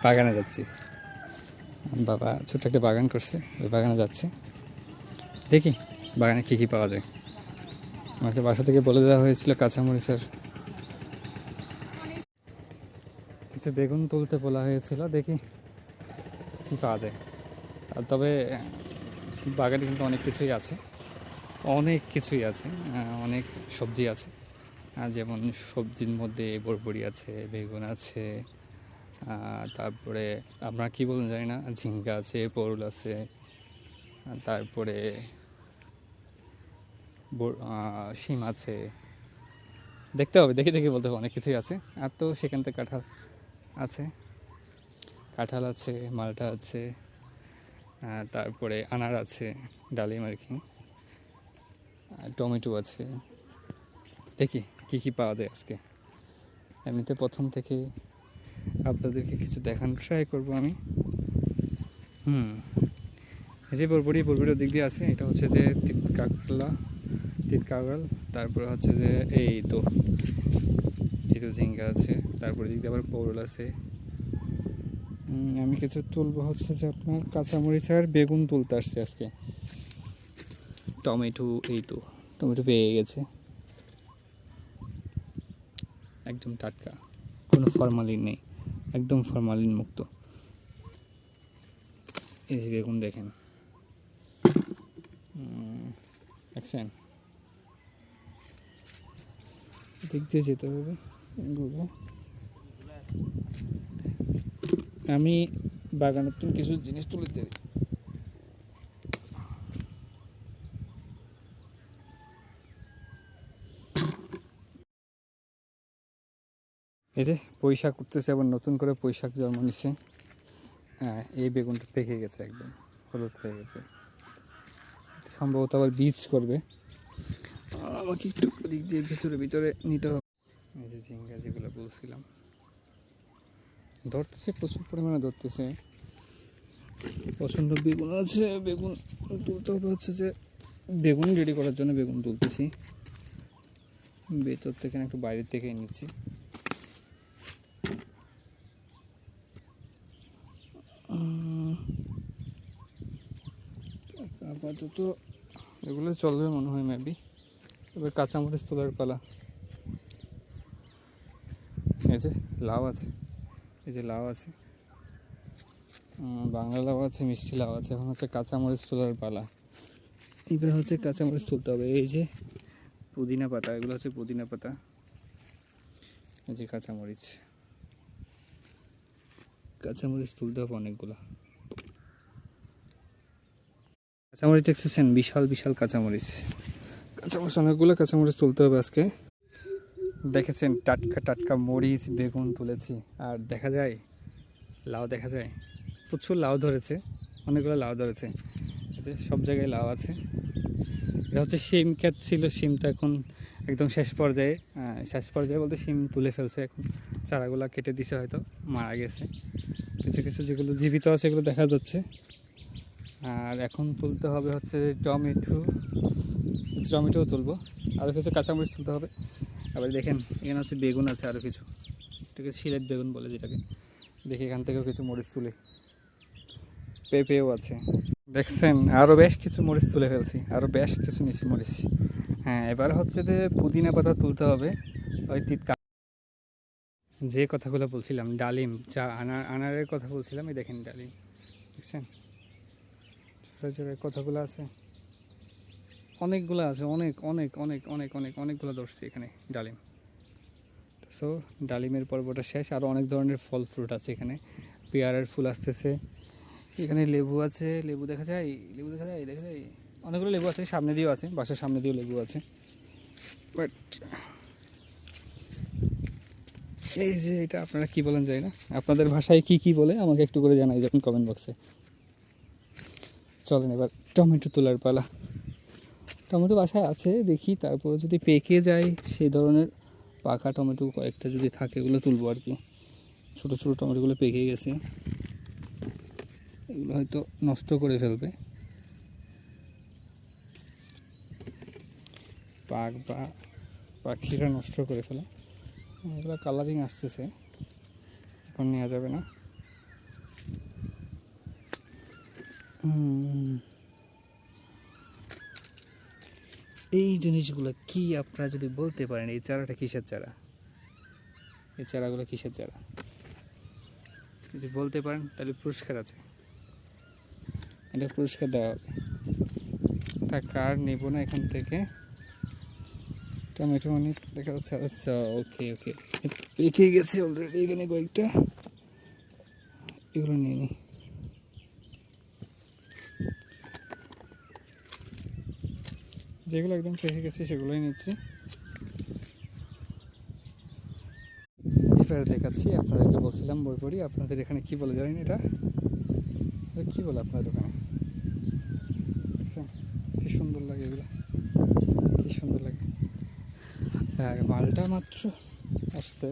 বাগানে যাচ্ছি। বাবা ছোট্ট একটা বাগান করছে, ওই বাগানে যাচ্ছে। দেখি বাগানে কী কী পাওয়া যায়। আমাকে বাসা থেকে বলে দেওয়া হয়েছিল কাঁচামরিচের কিছু বেগুন তুলতে বলা হয়েছিল, দেখি কী পাওয়া যায়। আর তবে বাগানে কিন্তু অনেক কিছুই আছে, অনেক কিছুই আছে, অনেক সবজি আছে। যেমন সবজির মধ্যে বরবড়ি আছে, বেগুন আছে, তারপরে আপনারা কী বলেন জানি না, ঝিঙ্গা আছে, পরুল আছে, তারপরে শিম আছে। দেখতে হবে, দেখে দেখে বলতে হবে, অনেক কিছুই আছে। আর তো সেখান থেকে কাঁঠাল আছে, কাঁঠাল আছে, মালটা আছে, তারপরে আনার আছে, ডালিম আর কি, টমেটো আছে। দেখি কী কী পাওয়া যায় আজকে। এমনিতে প্রথম থেকে আপনাদেরকে কিছু দেখানোর ট্রাই করবো আমি। এই যে বরবড়ির দিক দিয়ে আছে, এটা হচ্ছে যে তিতকাগল। তারপরে হচ্ছে যে এই তো ঝিঙ্গা আছে, তারপরে দিক দিয়ে আবার পরল আছে। আমি কিছু তুলবো, হচ্ছে যে আপনার কাঁচামরিচ আর বেগুন তুলতে আসছে আজকে। টমেটো, এই তো টমেটো পেয়ে গেছে, একদম টাটকা, কোনো ফরমালিন নেই, একদম ফরমালিন মুক্ত। এই যে বেগুন দেখেন, দেখছেন, দিক দিয়ে যেতে হবে। আমি বাগানের তো কিছু জিনিস তুলে দিই। এই যে পুঁইশাক উঠতেছে, আবার নতুন করে পুঁইশাক জন্ম নিচ্ছে। হ্যাঁ, এই বেগুনটা পেকে গেছে, একদম হলুদ হয়ে গেছে, সম্ভবত আবার বীজ করবে। আমাকে একটু দিক দিয়ে ভিতরে নিতে হবে। এই যে ঝিঙ্গা যেগুলো বলছিলাম, ধরতেছে, প্রচুর পরিমাণে ধরতেছে। প্রচণ্ড বেগুন আছে, বেগুন তুলতে হবে। হচ্ছে যে বেগুন রেডি করার জন্য বেগুন তুলতেছি, ভেতর থেকে একটু বাইরের থেকে নিচ্ছি। আপাতত এগুলো চলবে মনে হয় মেবি। এবার কাঁচামরিচ তোলার পালা। এই যে লাউ আছে, এই যে লাউ আছে, বাংলা লাউ আছে, মিষ্টি লাউ আছে। এখন হচ্ছে কাঁচামরিচ তোলার পালা। এবার হচ্ছে কাঁচামরিচ তুলতে হবে। এই যে পুদিনা পাতা, এগুলো হচ্ছে পুদিনা পাতা। এই যে কাঁচামরিচ, কাঁচামরিচ তুলতে হবে অনেকগুলো। কাঁচামরিচ দেখতেছেন, বিশাল বিশাল কাঁচামরিচ। অনেকগুলো কাঁচামরিচ তুলতে হবে আজকে। দেখেছেন, টাটকা টাটকা মরিচ, বেগুন তুলেছি। আর দেখা যায় লাউ, দেখা যায় প্রচুর লাউ ধরেছে, অনেকগুলো লাউ ধরেছে। এতে সব জায়গায় লাউ আছে। এটা হচ্ছে শিম ক্ষেত ছিল, শিমটা এখন একদম শেষ পর্যায়ে বলতে শিম তুলে ফেলছে এখন। চারাগুলো কেটে দিছে, হয়তো মারা গেছে। কিছু কিছু যেগুলো জীবিত আছে এগুলো দেখা যাচ্ছে। আর এখন তুলতে হবে হচ্ছে টমেটোও তুলবো, আরও কিছু কাঁচামরিচ তুলতে হবে। আবার দেখেন এখানে হচ্ছে বেগুন আছে, আরও কিছু, এটাকে সিলেট বেগুন বলে যেটাকে। দেখি এখান থেকেও কিছু মরিচ তুলে। পেঁপেও আছে, দেখছেন, আরও বেশ কিছু মরিচ তুলে ফেলছি, আরও বেশ কিছু নিচে মরিচ। হ্যাঁ, এবার হচ্ছে যে পুদিনা পাতা তুলতে হবে। ওই যে কথাগুলো বলছিলাম, ডালিম, যা আনারের কথা বলছিলাম, এই দেখেন ডালিম, দেখছেন ছোটো ছোটো কথাগুলো আছে, অনেকগুলো আছে, অনেক অনেক অনেক অনেক অনেক অনেকগুলো ধরছি এখানে ডালিম। সো ডালিমের পর্বটা শেষ। আরও অনেক ধরনের ফল ফ্রুট আছে এখানে। পেয়ারার ফুল আসতেছে, এখানে লেবু আছে, লেবু দেখা যায়, অনেকগুলো লেবু আছে, সামনে দিয়েও আছে, বাসার সামনে দিয়েও লেবু আছে। বাট এই যে এটা আপনারা কি বলেন জানি না, আপনাদের ভাষায় কি কি বলে আমাকে একটু করে জানাই যখন কমেন্ট বক্সে। চলেন এবার টমেটো তোলার পালা। টমেটো বাসায় আছে, দেখি তারপর যদি পেকে যায় সেই ধরনের পাকা টমেটো কয়েকটা যদি থাকে, এগুলো তুলবো আর কি। ছোটো ছোটো টমেটোগুলো পেকে গেছে, এগুলো হয়তো নষ্ট করে ফেলবে, পাখিরা নষ্ট করে ফেলে। এগুলো কালারিং আসতেছে, এখন নেওয়া যাবে না। এই জিনিসগুলো কি আপনারা যদি বলতে পারেন, এই চারাটা কিসের চারা, এই চারাগুলো কিসের চারা যদি বলতে পারেন তাহলে পুরস্কার আছে, এটা পুরস্কার দেওয়া হবে। তা কার নেব না এখান থেকে। টমেটো অনেক দেখা যাচ্ছে। আচ্ছা ওকে ওকে, পেকে গেছে অলরেডি এখানে কয়েকটা, এগুলো নিয়ে নিই। যেগুলো একদম পেকে গেছে সেগুলোই নিচ্ছি। এবারে দেখাচ্ছি, আপনাদেরকে বলছিলাম বরবরি, আপনাদের এখানে কি বলে জানেন এটা কি বলে আপনাদের ওখানে, দেখছেন কি সুন্দর লাগে এগুলো, কি সুন্দর লাগে। মালটা মাত্র আসছে।